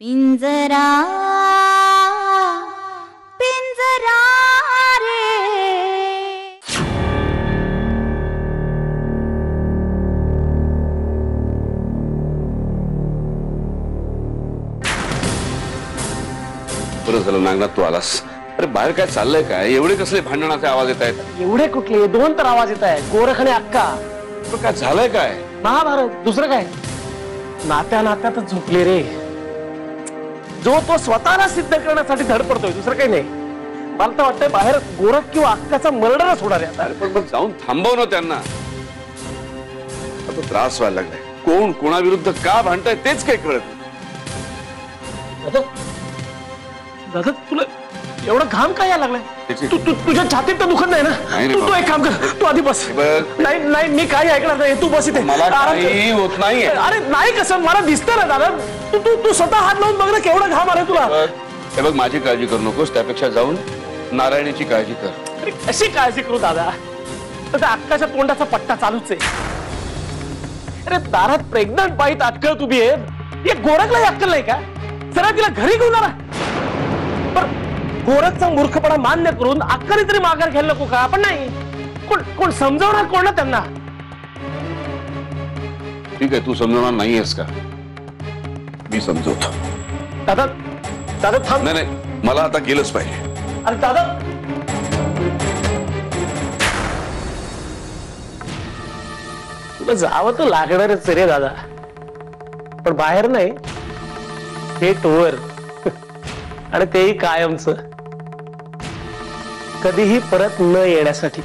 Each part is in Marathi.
पिंजरा पिंजरा रे बरं झालं नागनाथ तू आलास. अरे बाहेर काय चाललंय काय? एवढे कसले भांडणाचे आवाज येत आहेत? एवढे कुठले? दोन तर आवाज येत आहे, गोरख आणि अक्का. काय झालंय काय? महाभारत, दुसरं काय? नात्या नात्यातच झोपले रे. जो तो स्वतःला सिद्ध करण्यासाठी धडपडतोय, दुसरं काही नाही. मला तर वाटतंय बाहेर गोरख किंवा अक्काचा मर्डरच होणार आहे आता. पण जाऊन थांबव ना त्यांना. आता त्रास व्हायला लागलाय. कोण कोणाविरुद्ध का भांडताय तेच काही कळत नाही. दादा, दादा तुला एवढा घाम काय यायला लागलाय? तुझ्या छातीत तर दुखत नाही ना? तू एक काम कर, तू आधी बस. नाही नाही, मी काही ऐकणार नाही, तू बस इथे. मला काही होत नाहीये. अरे नाही, कसं मला दिसतं ना दादा. तू स्वतः हात लावून बघ ना, केवढा घाम आलाय तुला. हे बघ, माझी काळजी करू नकोस, त्यापेक्षा जाऊन नारायणीची काळजी कर. अरे कशी काळजी करू दादा? त्या अक्काच्या तोंडाचा पट्टा चालूच आहे. अरे दारात प्रेग्नंट बाईत अटकळ उभी आहे. हे गोरखलाही अक्कल नाही का? जरा तिला घरी घेऊन आला. पण गोरखचा मूर्खपणा मान्य करून अक्काने तरी माघार घ्यायला नको का? आपण नाही. कोण समजावणार कोण ना त्यांना? ठीक आहे, तू समजवणार नाहीयेस का? मी समजवतो. दादा, दादा थांब. नाही नाही, मला आता गेलंच पाहिजे. अरे दादा, तुला जावं तर लागणारच रे दादा, पण बाहेर नाही, थेट वर. आणि तेही कायमच, कधीही परत न येण्यासाठी.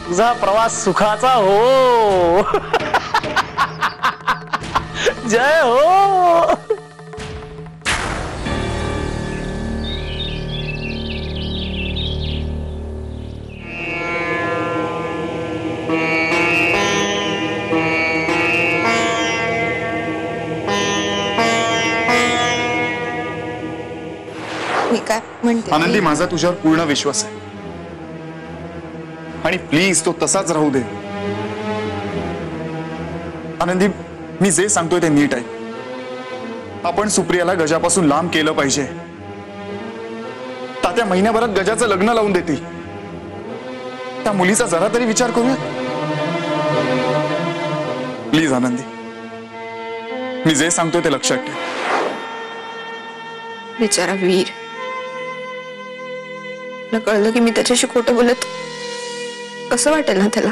तुझा प्रवास सुखाचा हो. जय हो. काय म्हणते? आनंदी, माझा तुझ्यावर पूर्ण विश्वास आहे आणि प्लीज तो तसाच राहू दे. आनंदी, मी जे सांगतोय ते नीट आहे. आपण सुप्रियाला गजापासून लांब केलं पाहिजे. तात्या महिन्याभरात गजाचं लग्न लावून देते. त्या मुलीचा जरा तरी विचार करूया प्लीज. आनंदी, मी जे सांगतोय ते लक्षात ठेव. बिचारा वीर, कळलं की मी त्याच्याशी खोटं बोलत, कसं वाटेल ना त्याला?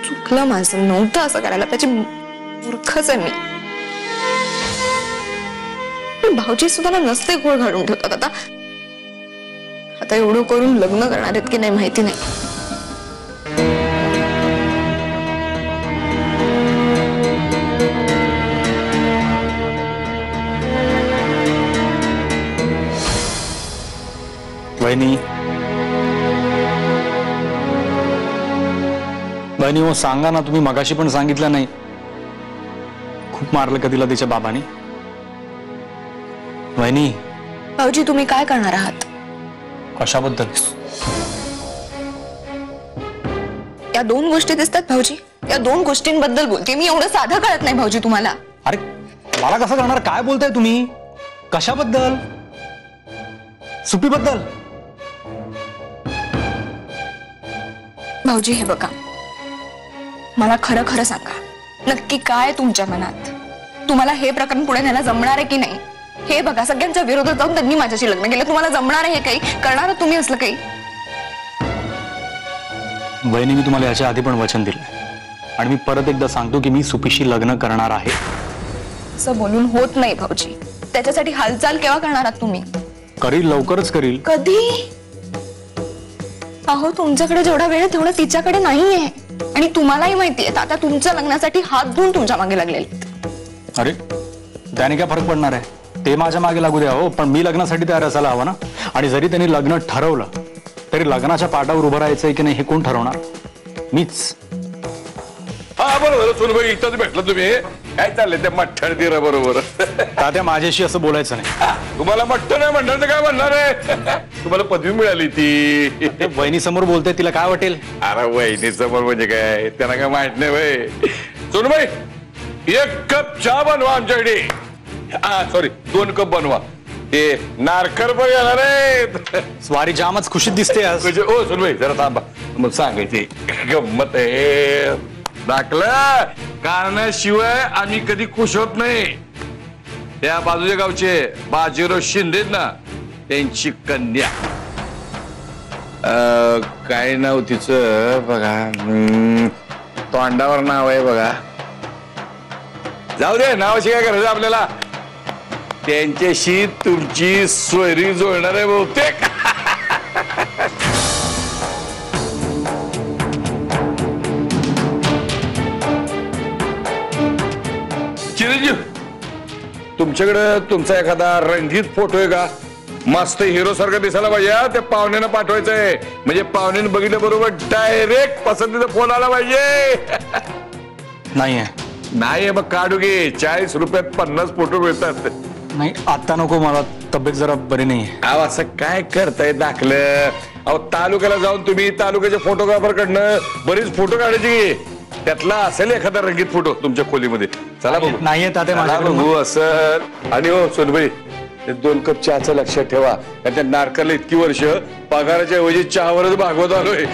चुकलं माझं, नव्हतं असं करायला. त्याची मूर्खच आहे मी. पण भाऊजी सुद्धा नसते घोळ घालून ठेवतात. आता आता एवढं करून लग्न करणार आहेत की नाही माहिती नाही. बहिणी, बहिणी हो सांगा ना, तुम्ही मगाशी पण सांगितलं नाही. खूप मारलं का तिला तिच्या बाबाने? बहिणी, भाऊजी तुम्ही काय करणार आहात? कशाबद्दल? या दोन गोष्टी दिसतात भाऊजी, या दोन गोष्टींबद्दल बोलते मी. एवढं साधं कळत नाही भाऊजी तुम्हाला? अरे मला कसं करणार? काय बोलताय तुम्ही? कशाबद्दल? सुपीबद्दल? भाऊजी हे बघा, मला खरं खरं सांगा, नक्की काय तुमच्या मनात? तुम्हाला हे प्रकरण पुढे न्यायला जमणार आहे की नाही? हे बघा, सगळ्यांच्या विरोधात जाऊन त्यांनी माझ्याशी लग्न केलं. तुम्हाला जमणार आहे हे काही? करणार तुम्ही असलं काही? बहिणी, मी तुम्हाला याच्या आधी पण वचन दिलं आणि मी परत एकदा सांगतो की मी सुपीशी लग्न करणार आहे. असं बोलून होत नाही भाऊजी. त्याच्यासाठी हालचाल केव्हा करणार आहात तुम्ही? करील, लवकरच करील. कधी? अहो, तुमच्याकडे जेवढा वेळ आहे तेवढा तिच्याकडे नाहीये. आणि तुम्हालाही माहितीये, आता तुमच्या लग्नासाठी हात धुवून तुमच्या मागे लागलेले. अरे त्याने काय फरक पडणार आहे? ते माझ्या मागे लागू द्या हो, पण मी लग्नासाठी तयार असायला हवं ना. आणि जरी त्यांनी लग्न ठरवलं तरी लग्नाच्या पाटावर उभं राहायचंय की नाही हे कोण ठरवणार? मीच. हा बरोबर, सोनबाई इथंच भेटलं तुम्ही. काय चाललंय त्या मठ्ठर दिरा बरोबर? तात्या, माझ्याशी असं बोलायचं नाही. तुम्हाला मठ्ठ नाही म्हणणार तर काय म्हणणार आहे? तुम्हाला पदवी मिळाली ती. वहिनी समोर बोलते, तिला काय वाटेल? अरे वहिनी समोर म्हणजे काय? त्यांना काय माहित नाही भाई. सुनबाई, 1 कप चहा बनवा आमच्याकडे. सॉरी, 2 कप बनवा. ते नारकर पण येणार रे. स्वारी जामच खुशीत दिसते आज. ओ सुनबाई, जरा थांबा. मग सांगायची गंमत आहे. दाखलं कारणाशिवाय आम्ही कधी खुश होत नाही. त्या बाजूच्या गावचे बाजीराव शिंदे ना, त्यांची कन्या, काय नाव तिचं बघा, तोंडावर नाव आहे बघा. जाऊ दे, नावाशी काय करायचं आपल्याला. त्यांच्याशी तुमची सोयरी जुळणार आहे बहुतेक. चिरंजीव, तुमच्याकडे तुमचा एखादा रंगीत फोटो आहे का? मस्त हिरो सारखा दिसायला पाहिजे. त्या पाहुण्यानं पाठवायचंय, म्हणजे पाहुण्याने बघितल्याबरोबर डायरेक्ट पसंतीचा फोन आला पाहिजे. नाहीये. नाही मग काढू घे. 40 रुपयात 50 फोटो मिळतात. नाही, आता नको, मला तब्येत जरा बरी नाहीये. अहो असं काय करताय दाखलं. अहो तालुक्याला जाऊन तुम्ही तालुक्याच्या फोटोग्राफर कडनं बरीच फोटो काढायची. त्यातला असेल एखादा रंगीत फोटो तुमच्या खोलीमध्ये. चला बघू. नाहीये तात्या माझ्याकडे. बघू असं. आणि हो सोनबाई, 2 कप चहाचं लक्षात ठेवा. त्या नारकरला इतकी वर्ष पगाराच्या ऐवजी चहावरच भागवत आलोय.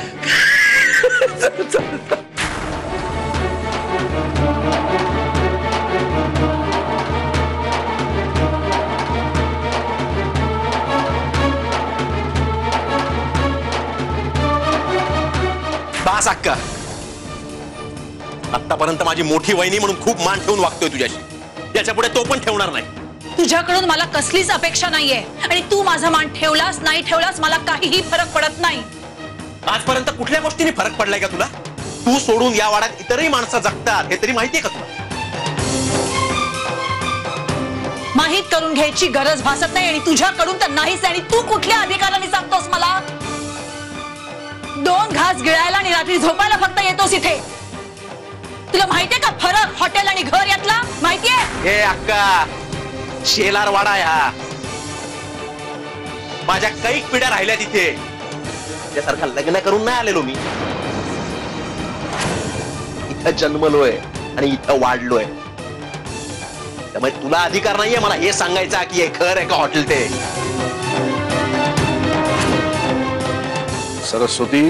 बास अक्का, आतापर्यंत माझी मोठी वहिनी म्हणून खूप मान ठेवून वागतोय तुझ्याशी. त्याच्या पुढे तो पण ठेवणार नाही. तुझ्याकडून मला कसलीच अपेक्षा नाहीये आणि तू माझा मान ठेवलास नाही ठेवलास मला काहीही फरक पडत नाही. आजपर्यंत कुठल्या गोष्टीने फरक पडलाय का तुला? तू सोडून या वाड्यात इतरही माणसं जगतात हे तरी माहितीये का तुला? माहित करून घ्यायची गरज भासत नाही आणि तुझ्याकडून तर नाहीच. आणि तू कुठल्या अधिकाराने सांगतोस मला? 2 घास गिळायला आणि रात्री झोपायला फक्त येतोस इथे. तुला माहितीये का फरक हॉटेल आणि घर यातला? माहितीये? हे अक्का, शेलार वाडा आहे हा. माझ्या कैक पिढ्या राहिल्या तिथे. त्यासारखा लग्न करून नाही आलेलो मी. इथं जन्मलोय आणि इथं वाढलोय. त्यामुळे तुला अधिकार नाहीये मला हे सांगायचा की हे घर आहे का हॉटेल ते. सरस्वती,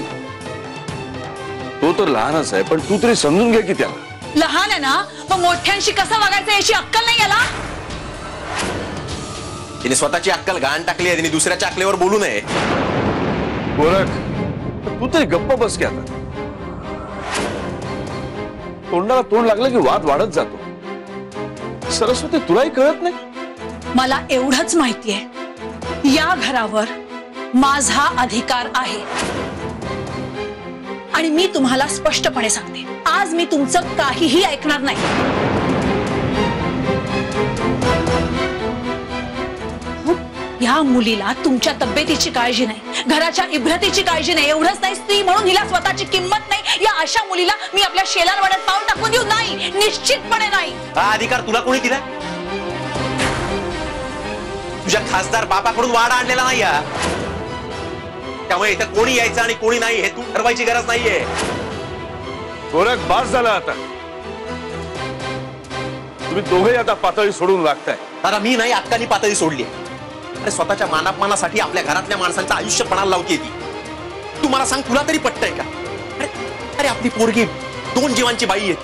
तो तर लहानच आहे, पण तू तरी समजून घे की त्याला. लहान आहे ना, मग मोठ्यांशी कसं वागायचं याची अक्कल नाही याला. तिने स्वतःची अक्कल घाण टाकली आहे. तिने दुसऱ्याच्या अक्कलेवर बोलू नये. गोरख, तू तरी गप्प बस की आता. तोंडाला तोंड लागलं की वाद वाढत जातो. सरस्वती, तुलाही कळत नाही? मला एवढंच माहितीये, या घरावर माझा अधिकार आहे. आणि मी तुम्हाला स्पष्टपणे सांगते, आज मी तुमचं काहीही ऐकणार नाही. या मुलीला तुमच्या तब्येतीची काळजी नाही, घराच्या इब्रतीची काळजी नाही. एवढंच नाही, स्त्री म्हणून हिला स्वतःची किंमत नाही. या अशा मुलीला मी आपल्या शेलारवाड्यात पाऊल टाकून देऊ नाही, निश्चितपणे नाही. हा अधिकार तुला कोणी दिला? तुझ्या खासदार बापाकडून वाडा आणलेला नाही. त्यामुळे इथं कोणी यायचं आणि कोणी नाही हे तू ठरवायची गरज नाहीये. गोरख, बास झाला आता. तुम्ही दोघेही आता पातळी सोडून वागताय. दादा, मी नाही, अक्कानी पातळी सोडली. अरे स्वतःच्या मानापमानासाठी आपल्या घरातल्या माणसांचं आयुष्य पणाला लावते ती. तू मला सांग, तुला तरी पटतंय का? अरे आपली पोरगी 2 जीवांची बाई आहे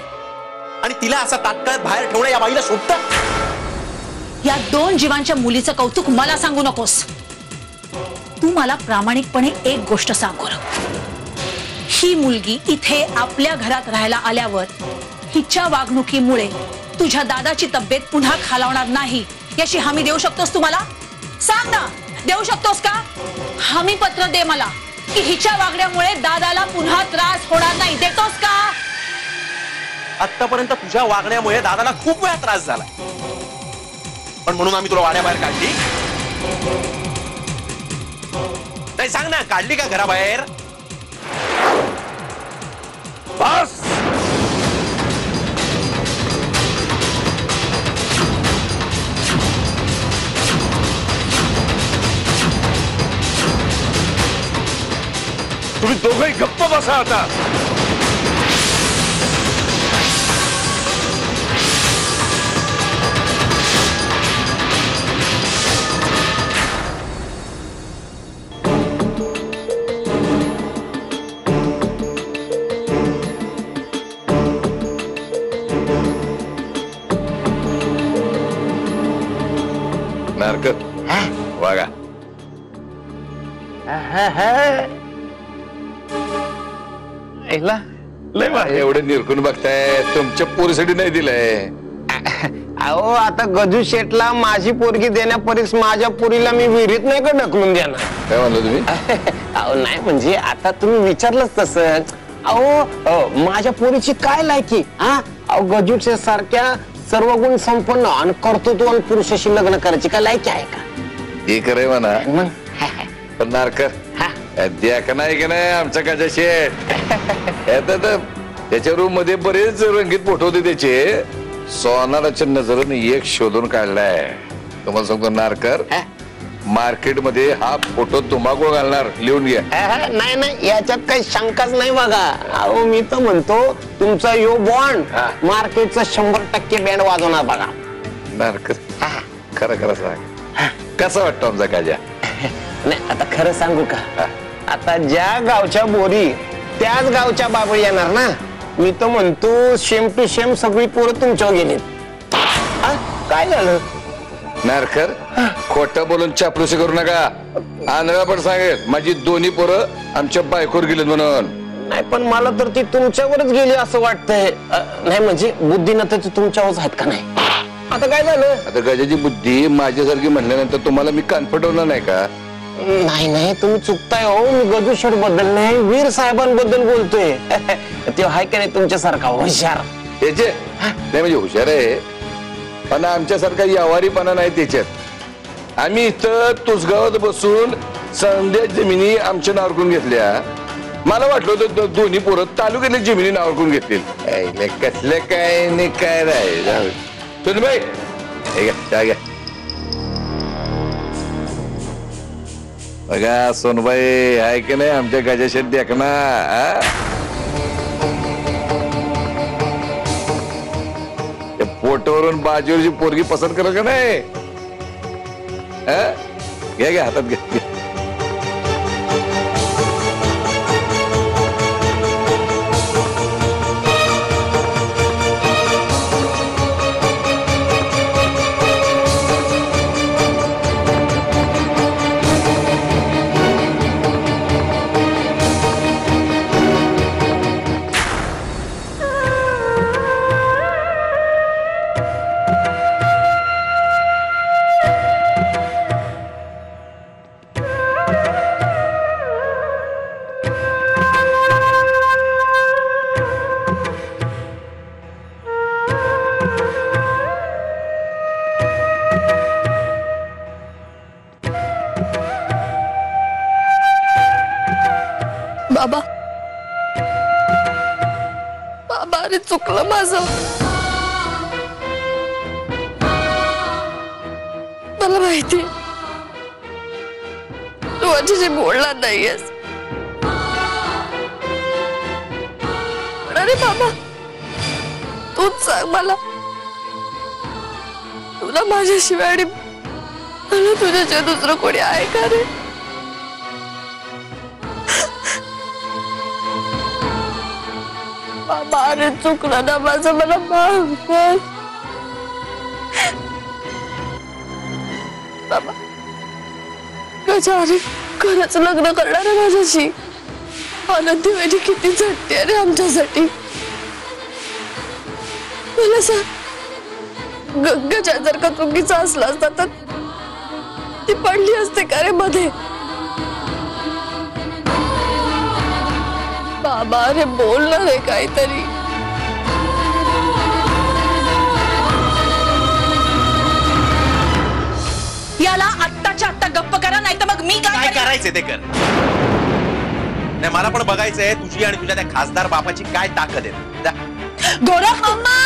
आणि तिला असा तात्काळ बाहेर ठेवणं या बाईला शोभतं? या 2 जीवांच्या मुलीचं कौतुक मला सांगू नकोस. तू मला प्रामाणिकपणे एक गोष्ट सांग. ही मुलगी इथे आपल्या घरात राहायला आल्यावर हिच्या वागणुकीमुळे तुझ्या दादाची तब्येत पुन्हा खालावणार नाही याची हमी देऊ शकतोस? तुम्हाला सांग ना, देऊ शकतोस का? हमी पत्र दे मला की हिच्या वागण्यामुळे दादाला पुन्हा त्रास होणार नाही. देतोस का? आतापर्यंत तुझ्या वागण्यामुळे दादाला खूप वेळा त्रास झाला, पण म्हणून आम्ही तुला वाड्याबाहेर काढली नाही. सांग ना, काढली का घराबाहेर? बस. तुम्ही दोघंही गप्प बसा आता. नारक वागा एवढे निरकून बघताय तुमच्या पोरीसाठी नाही दिलंय. अहो आता गजू शेटला माझी पोरगी देण्यापरीस माझ्या पोरीला मी विहिरीत नाही का ढकलून देणार. काय म्हणलं तुम्ही? अहो नाही म्हणजे आता तुम्ही विचारलंच तसं. अहो माझ्या पोरीची काय लायकी हा. अहो गजू शेट सारख्या सर्व गुण संपन्न आणि कर्तृत्ववान पुरुषाशी लग्न करायची काय लायकी आहे का? हे करे म्हणा मग पण नारकर द्या का नाही का नाही आमचा काजा शेठ. त्याच्या रूम मध्ये बरेच रंगीत फोटो होते त्याचे. सोनाराच्या नजरेने एक शोधून काढलाय. तुम्हाला सांगतो नारकर मार्केट मध्ये हा फोटो तुम्हाला घालणार लिहून घ्या. नाही नाही याच्यात काही शंकाच नाही बघा. अहो मी तर म्हणतो तुमचा यो बॉन्ड मार्केटचा 100% बँड वाजवणार बघा. नारकर खरं खरं सांग कसा वाटतो आमचा काजा? नाही आता खरं सांगू का आता ज्या गावच्या बोरी त्याच गावच्या बाबळ येणार ना. मी तर म्हणतो सेम टू सेम सगळी पोरं तुमच्यावर गेली. काय झालं? नारकर खोटं बोलून चापलूसी करू नका. आंधळा पण सांगेल माझी दोन्ही पोरं आमच्या बायकोर गेलीत म्हणून. नाही पण मला तर ती तुमच्यावरच गेली असं वाटतंय. नाही म्हणजे बुद्धिमत्ता तुमच्यावरच आहेत का नाही. आता काय झालं? आता गजाची बुद्धी माझ्यासारखी म्हणल्यानंतर तुम्हाला मी कॉन्फिडंट होणार नाही का? नाही नाही तुम्ही चुकताय हो. मी गजू शेठ बद्दल नाही वीर साहेबांबद्दल बोलतोय. ते हाय का नाही तुमच्यासारखा हुशार. त्याचे नाही म्हणजे हुशार आहे पण आमच्यासारखा यावारीपणा नाही त्याच्यात. आम्ही इथं तुसगावात बसून संध्या जमिनी आमच्या नावावर करून घेतल्या. मला वाटलं होतं दोन्ही पोरं तालुक्यातल्या जमिनी नावावर करून घेततील. कसलं काय नाही काय राहील. सुनबाई चहा घ्या. बघा सोनबाई आहे की नाही आमच्या गजा शेठ देखना. फोटोवरून बाजूवरची पोरगी पसंत करत का नाही. घ्या घ्या हातात घ्या. बाबा बाबा अरे चुकलं माझं. मला माहिती तू माझ्याशी बोलणार नाहीयेस. अरे बाबा तूच सांग मला तुला माझ्याशिवाय आणि मला तुझ्याशिवाय दुसरं कोणी आहे का रे? बाबा अरे चुकलं ना माझं मला माफ कर. बाबा गजा अरे खरंच लग्न करणार आहे माझ्याशी. आनंदी वेळी किती झटते रे आमच्यासाठी. मला सांग गजा जर का चुकीचा असला असता तर ती पडली असते का रे मध्ये. बाबा अरे बोल ना रे काहीतरी. याला आत्ताच्या आत्ता गप्प करा नाही तर मग मी काय करायचंय ते कर. नाही मला पण बघायचंय तुझी आणि तुझ्या त्या खासदार बापाची काय ताकद आहे. गौरव मम्मा